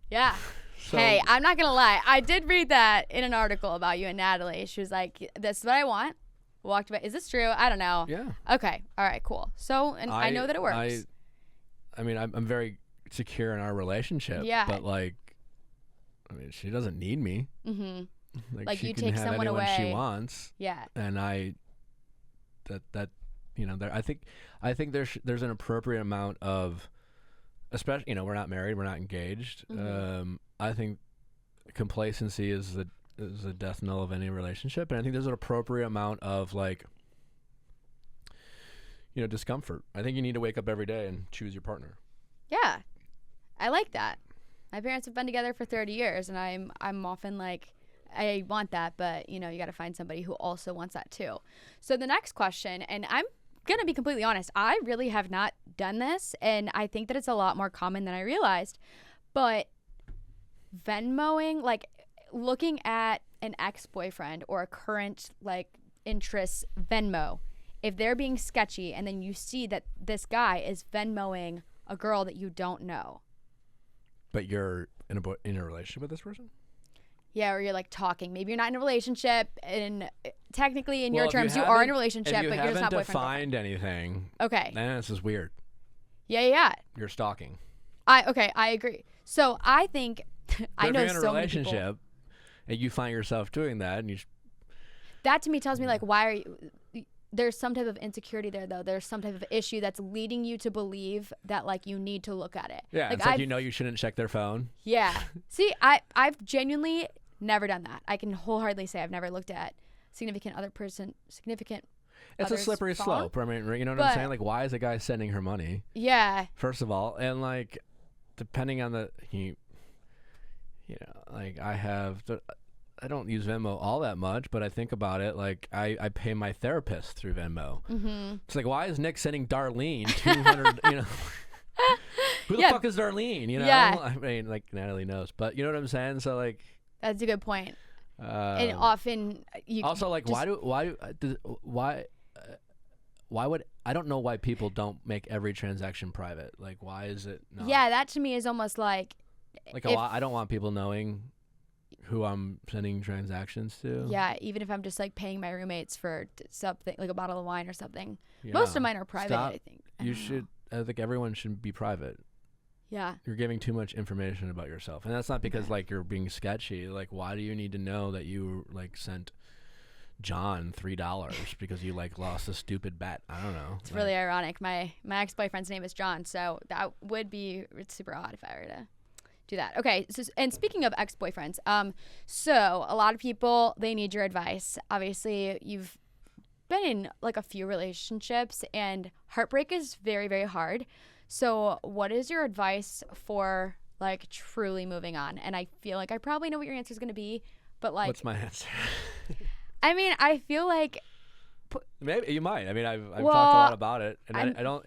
Yeah. So, hey, I'm not gonna lie. I did read that in an article about you and Natalie. She was like, "This is what I want." Walked away. Is this true? I don't know. Yeah. Okay. All right. Cool. So, and I know that it works. I mean, I'm very secure in our relationship. Yeah. But like, I mean, she doesn't need me. Mm-hmm. Like she you can take have someone anyone away. she wants. Yeah. And I think there's an appropriate amount of, especially we're not married, we're not engaged. Mm-hmm. I think complacency is the death knell of any relationship, and I think there's an appropriate amount of like, discomfort. I think you need to wake up every day and choose your partner. Yeah, I like that. My parents have been together for 30 years, and I'm often like, I want that, but you got to find somebody who also wants that too. So the next question, and I'm gonna be completely honest, I really have not done this, and I think that it's a lot more common than I realized. But Venmoing, like looking at an ex-boyfriend or a current like interest Venmo, if they're being sketchy, and then you see that this guy is Venmoing a girl that you don't know. But you're in a relationship with this person? Yeah, or you're like talking. Maybe you're not in a relationship, and technically in your terms you are in a relationship, but you're just not boyfriend. If you haven't defined anything, okay, then this is weird. Yeah. You're stalking. I agree. So I think I know if you're in so a relationship many people, and you find yourself doing that, and that to me tells me like, why are you? There's some type of insecurity there, though. There's some type of issue that's leading you to believe that like you need to look at it. Yeah, like, it's like you shouldn't check their phone. Yeah. See, I've genuinely never done that. I can wholeheartedly say I've never looked at significant It's a slippery slope. I mean, you know what I'm saying? Like, why is a guy sending her money? Yeah. First of all, and like, depending on like I don't use Venmo all that much, but I think about it. Like, I pay my therapist through Venmo. Mm-hmm. It's like, why is Nick sending Darlene 200? Who the fuck is Darlene? Yeah. I mean, like Natalie knows, but you know what I'm saying. So like, that's a good point. And often you also like, why would I don't know why people don't make every transaction private. Like, why is it not? Yeah, that to me is almost like I don't want people knowing who I'm sending transactions to. Yeah, even if I'm just like paying my roommates for something like a bottle of wine or something. Yeah. Most of mine are private. I think I think everyone should be private. Yeah. You're giving too much information about yourself. And that's not because like you're being sketchy. Like, why do you need to know that you like sent John $3 because you like lost a stupid bet? I don't know. It's really ironic. My ex-boyfriend's name is John, so that would be super odd if I were to do that. Okay, so, and speaking of ex-boyfriends, so a lot of people, they need your advice. Obviously, you've been in like a few relationships, and heartbreak is very, very hard. So what is your advice for like truly moving on? And I feel like I probably know what your answer is going to be, but like, what's my answer? I mean, I feel like maybe you might. I mean, I've talked a lot about it, and I don't.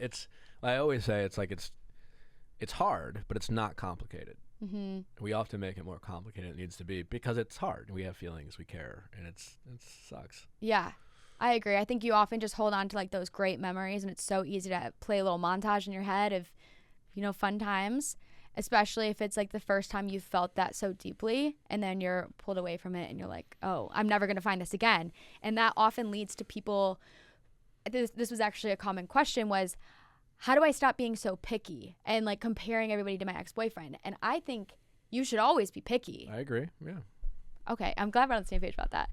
I always say it's like it's hard, but it's not complicated. Mm-hmm. We often make it more complicated than it needs to be because it's hard. We have feelings, we care, and it sucks. Yeah, I agree. I think you often just hold on to like those great memories, and it's so easy to play a little montage in your head of, fun times, especially if it's like the first time you felt that so deeply, and then you're pulled away from it, and you're like, oh, I'm never going to find this again. And that often leads to people, this was actually a common question, was, how do I stop being so picky and like comparing everybody to my ex-boyfriend? And I think you should always be picky. I agree. Yeah. Okay. I'm glad we're on the same page about that.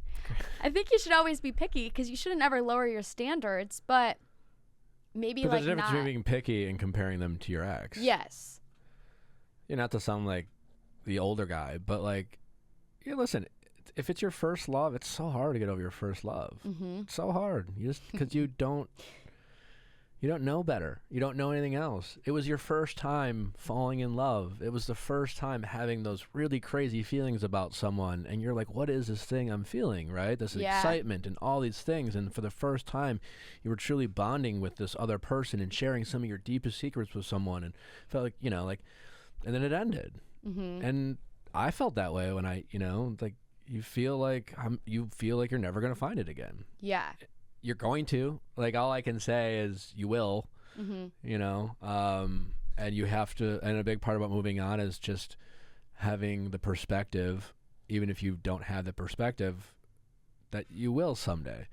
I think you should always be picky because you shouldn't ever lower your standards, but maybe but like there's a difference between being picky and comparing them to your ex. Yes. Not to sound like the older guy, but like, listen, if it's your first love, it's so hard to get over your first love. Mm-hmm. It's so hard. Because you don't know better. You don't know anything else. It was your first time falling in love. It was the first time having those really crazy feelings about someone. And you're like, what is this thing I'm feeling, right? This excitement and all these things. And for the first time, you were truly bonding with this other person and sharing some of your deepest secrets with someone. And felt like, and then it ended. Mm-hmm. And I felt that way when you feel like you're never going to find it again. Yeah. You're going to. Like, all I can say is you will, mm-hmm. And you have to, and a big part about moving on is just having the perspective, even if you don't have the perspective, that you will someday.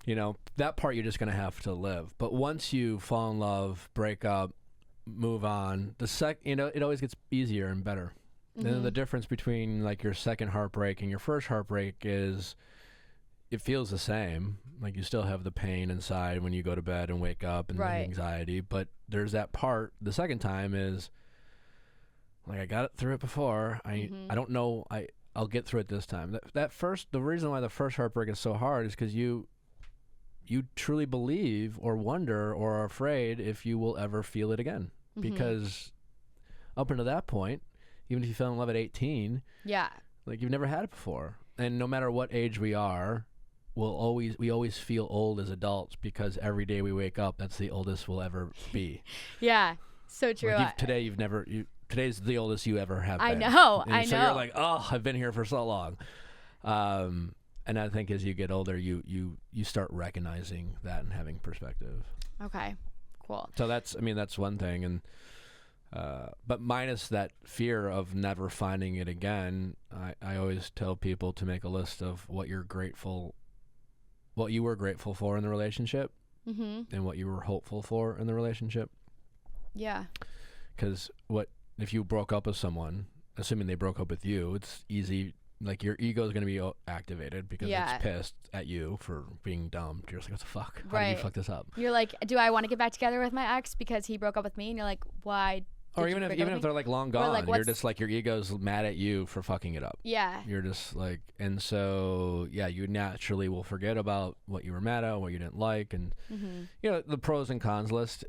That part you're just going to have to live. But once you fall in love, break up, move on, it always gets easier and better. Mm-hmm. And the difference between like your second heartbreak and your first heartbreak is, it feels the same. Like, you still have the pain inside when you go to bed and wake up and the anxiety. But there's that part. The second time is like, I got it through it before. I don't know. I'll get through it this time. The reason why the first heartbreak is so hard is because you you truly believe or wonder or are afraid if you will ever feel it again. Because up until that point, even if you fell in love at 18, like you've never had it before. And no matter what age we are, we always feel old as adults because every day we wake up, that's the oldest we'll ever be. Yeah, so true. Like today's the oldest you ever have been. I know. So you're like, oh, I've been here for so long. And I think as you get older, you start recognizing that and having perspective. Okay, cool. So that's one thing. And but minus that fear of never finding it again, I always tell people to make a list of what you were grateful for in the relationship, and what you were hopeful for in the relationship. Yeah. Because if you broke up with someone, assuming they broke up with you, it's easy. Like your ego is going to be activated because it's pissed at you for being dumb. You're just like, what the fuck? How did you fuck this up? You're like, do I want to get back together with my ex because he broke up with me? And you're like, why? Or even if they're like long gone, like, you're just like, your ego's mad at you for fucking it up. Yeah. You're just like, and so you naturally will forget about what you were mad at, what you didn't like, and the pros and cons list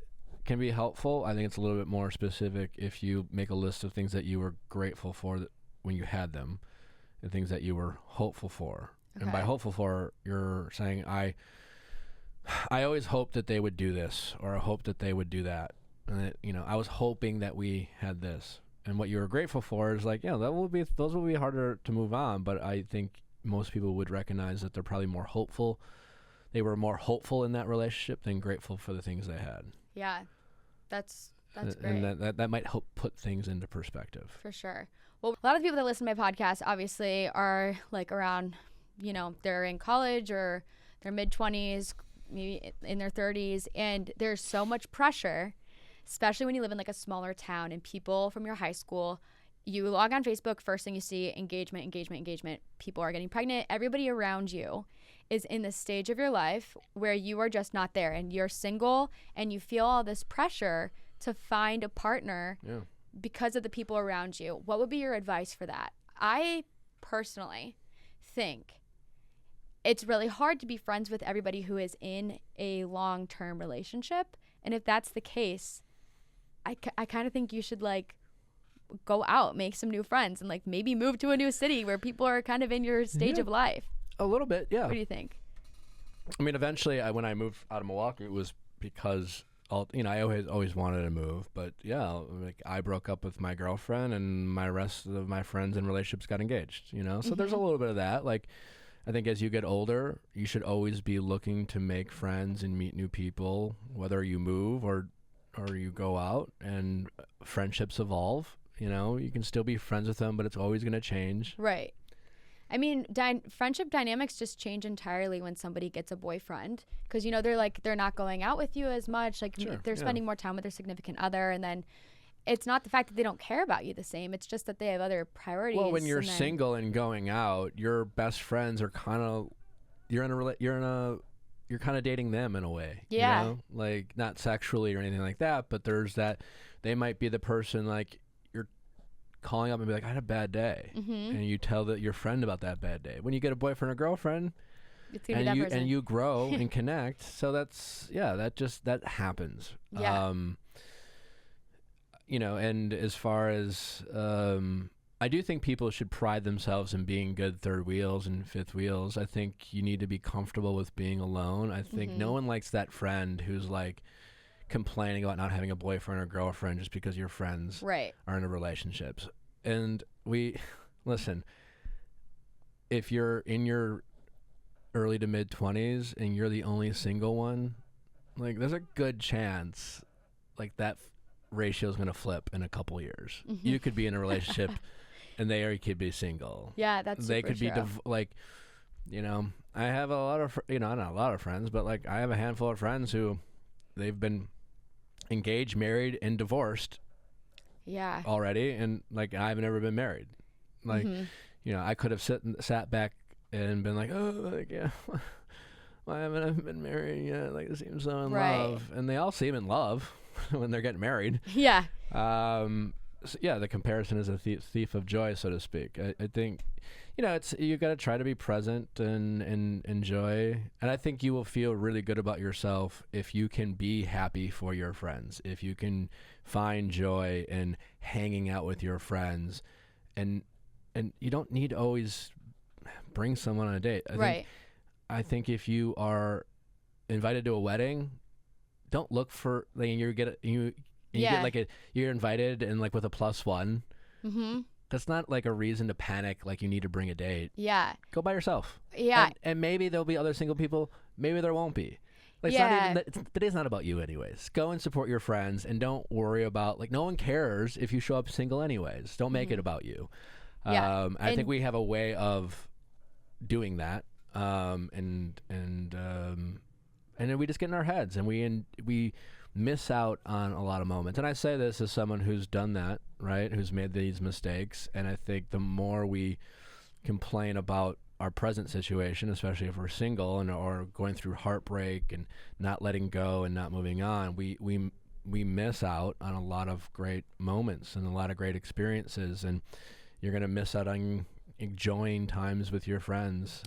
can be helpful. I think it's a little bit more specific if you make a list of things that you were grateful for when you had them, and things that you were hopeful for. Okay. And by hopeful for, you're saying, I always hoped that they would do this, or I hoped that they would do that. And I was hoping that we had this. And what you were grateful for is like, those will be harder to move on. But I think most people would recognize that they're probably more hopeful. They were more hopeful in that relationship than grateful for the things they had. Yeah, that's great. And that might help put things into perspective. For sure. Well, a lot of the people that listen to my podcast obviously are like around, they're in college or their mid-20s, maybe in their 30s. And there's so much pressure, especially when you live in like a smaller town and people from your high school, you log on Facebook, first thing you see, engagement. People are getting pregnant. Everybody around you is in this stage of your life where you are just not there and you're single and you feel all this pressure to find a partner because of the people around you. What would be your advice for that? I personally think it's really hard to be friends with everybody who is in a long-term relationship. And if that's the case, I kind of think you should like go out, make some new friends, and like maybe move to a new city where people are kind of in your stage of life. A little bit, yeah. What do you think? I mean, eventually, when I moved out of Milwaukee, it was because I always wanted to move, but like I broke up with my girlfriend, and my rest of my friends and relationships got engaged. So there's a little bit of that. Like, I think as you get older, you should always be looking to make friends and meet new people, whether you move or you go out, and friendships evolve. You can still be friends with them, but it's always going to change. Right. I mean, friendship dynamics just change entirely when somebody gets a boyfriend, because they're not going out with you as much. Like they're spending more time with their significant other, and then it's not the fact that they don't care about you the same. It's just that they have other priorities. Well, when you're single and going out, your best friends are kind of you're kind of dating them in a way. Yeah. Like not sexually or anything like that, but there's that they might be the person like you're calling up and be like, I had a bad day. And you tell your friend about that bad day. When you get a boyfriend or girlfriend, it's gonna be that person. And you grow and connect. So that happens. Yeah. And as far as I do think people should pride themselves in being good third wheels and fifth wheels. I think you need to be comfortable with being alone. I think no one likes that friend who's like complaining about not having a boyfriend or girlfriend just because your friends are in a relationships. And listen, if you're in your early to mid 20s and you're the only single one, like there's a good chance like that ratio is going to flip in a couple years. You could be in a relationship and they could be single. Yeah, that's they could true. Be I have a lot of not a lot of friends, but like I have a handful of friends who they've been engaged, married, and divorced already, and like I've never been married. Like I could have sat back and been like, oh, like why haven't I been married yet? Like, they seem so in love, and they all seem in love when they're getting married. Yeah. the comparison is a thief of joy, so to speak. I think, it's you got to try to be present and enjoy. And I think you will feel really good about yourself if you can be happy for your friends, if you can find joy in hanging out with your friends, and you don't need to always bring someone on a date. I think if you are invited to a wedding, don't look for you're invited and like with a +1. Mm-hmm. That's not like a reason to panic. Like you need to bring a date. Yeah. Go by yourself. Yeah. And maybe there'll be other single people. Maybe there won't be. Like today's not about you anyways. Go and support your friends and don't worry about like no one cares if you show up single anyways. Don't make it about you. I think we have a way of doing that. And then we just get in our heads and we miss out on a lot of moments. And I say this as someone who's done that, right? Who's made these mistakes. And I think the more we complain about our present situation, especially if we're single or going through heartbreak and not letting go and not moving on, we miss out on a lot of great moments and a lot of great experiences. And you're going to miss out on enjoying times with your friends.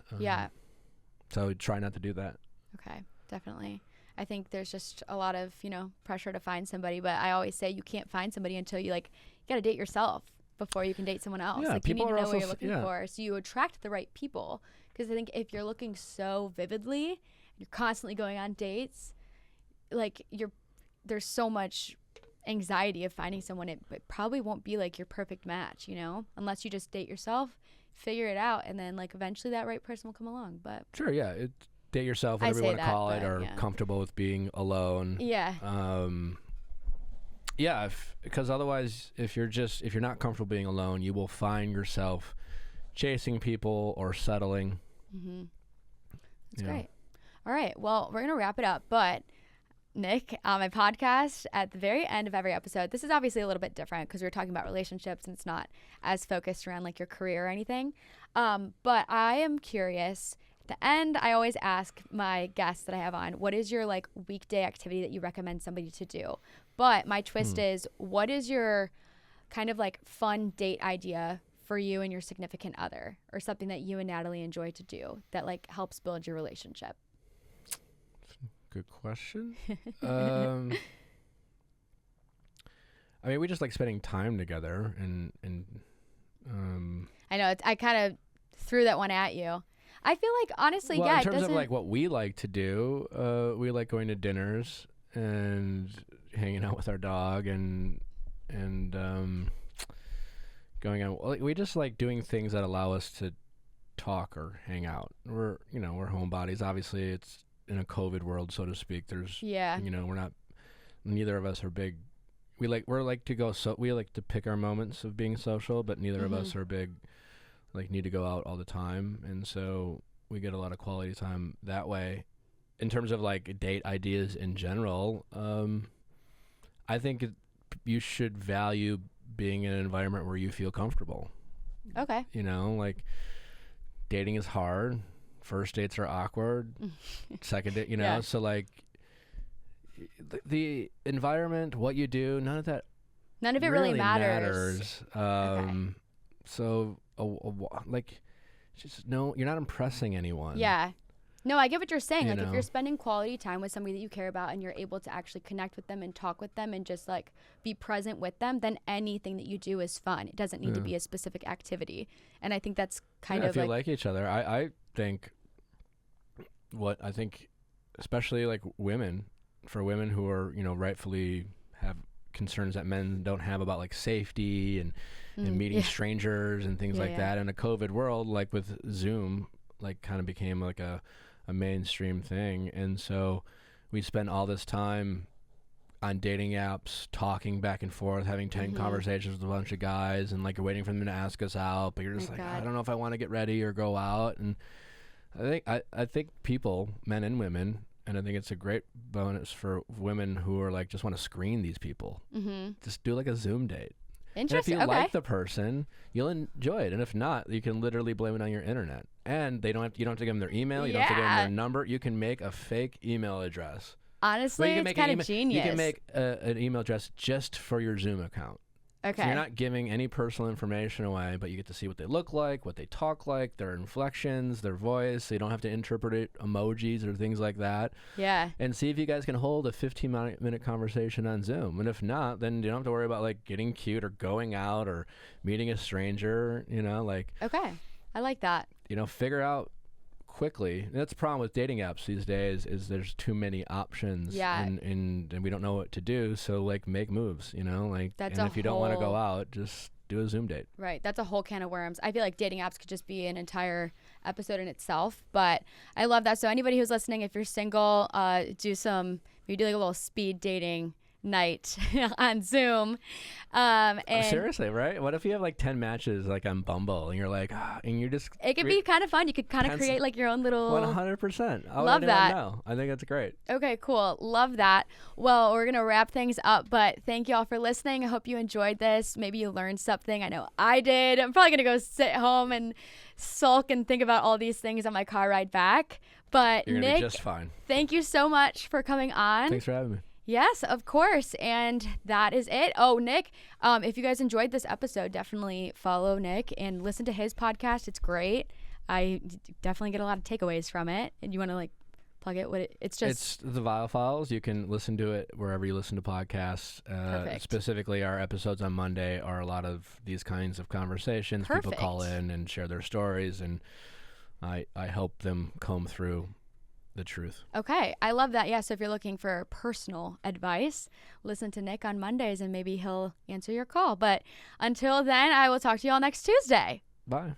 So try not to do that. Okay, definitely. I think there's just a lot of, pressure to find somebody, but I always say you can't find somebody until you got to date yourself before you can date someone else. Yeah, you need to know what you're looking for, so you attract the right people. Because I think if you're looking so vividly, you're constantly going on dates, there's so much anxiety of finding someone. It probably won't be like your perfect match, unless you just date yourself, figure it out, and then eventually that right person will come along. But sure, yeah. Date yourself, whatever you want to call it, or comfortable with being alone. Yeah. Because otherwise, if you're not comfortable being alone, you will find yourself chasing people or settling. Mm-hmm. That's great. All right. Well, we're gonna wrap it up, but Nick, on my podcast, at the very end of every episode, this is obviously a little bit different because we're talking about relationships and it's not as focused around your career or anything. But I am curious. At the end, I always ask my guests that I have on, what is your weekday activity that you recommend somebody to do? But my twist is, what is your kind of fun date idea for you and your significant other, or something that you and Natalie enjoy to do that helps build your relationship? Good question. I mean, we just like spending time together, and I know I kind of threw that one at you. I feel honestly, in terms of what we like to do, we like going to dinners and hanging out with our dog and going on. We just like doing things that allow us to talk or hang out. We're homebodies. Obviously, it's in a COVID world, so to speak. There's we're not. Neither of us are big. We like to pick our moments of being social, but neither of us are big. Need to go out all the time, and so we get a lot of quality time that way. In terms of date ideas in general, I think you should value being in an environment where you feel comfortable. Okay. Dating is hard. First dates are awkward. Second date, so the environment, what you do, none of it really matters. So you're not impressing anyone. Yeah. No, I get what you're saying. If you're spending quality time with somebody that you care about and you're able to actually connect with them and talk with them and just be present with them, then anything that you do is fun. It doesn't need to be a specific activity. And I think that's kind of if you like each other. I think especially women, for women who are, rightfully have concerns that men don't have about safety and meeting strangers and things like that in a COVID world, with Zoom, kind of became a mainstream thing. And so we spend all this time on dating apps, talking back and forth, having 10 conversations with a bunch of guys and waiting for them to ask us out, but you're just I don't know if I want to get ready or go out. And I think people, men and women, and I think it's a great bonus for women who are just want to screen these people. Just do a Zoom date. Interesting. And if you like the person, you'll enjoy it. And if not, you can literally blame it on your internet. And you don't have to give them their email. You don't have to give them their number. You can make a fake email address. Honestly, it's kind of genius. You can make an email address just for your Zoom account. Okay. So you're not giving any personal information away, but you get to see what they look like, what they talk like, their inflections, their voice. So you don't have to interpret it, emojis or things like that. Yeah. And see if you guys can hold a 15-minute conversation on Zoom. And if not, then you don't have to worry about like getting cute or going out or meeting a stranger, like. Okay. I like that. Figure out quickly. And that's the problem with dating apps these days is there's too many options. Yeah. And we don't know what to do. So like make moves, That's and if you don't want to go out, just do a Zoom date. Right. That's a whole can of worms. I feel like dating apps could just be an entire episode in itself, but I love that. So anybody who's listening, if you're single, do like a little speed dating night on Zoom. And seriously, right? What if you have like 10 matches like on Bumble and you're like, and you just... It could be kind of fun. You could kind of create like your own little... 100%. Love that. Know. I think that's great. Okay, cool. Love that. Well, we're going to wrap things up, but thank you all for listening. I hope you enjoyed this. Maybe you learned something. I know I did. I'm probably going to go sit home and sulk and think about all these things on my car ride back. But You're Nick, be just fine. Thank you so much for coming on. Thanks for having me. Yes, of course. And that is it. Oh, Nick, if you guys enjoyed this episode, definitely follow Nick and listen to his podcast. It's great. I definitely get a lot of takeaways from it. And you want to like plug it? It's the Viall Files. You can listen to it wherever you listen to podcasts. Specifically, our episodes on Monday are a lot of these kinds of conversations. Perfect. People call in and share their stories, and I help them comb through the truth. Okay. I love that. Yeah. So if you're looking for personal advice, listen to Nick on Mondays and maybe he'll answer your call. But until then, I will talk to you all next Tuesday. Bye.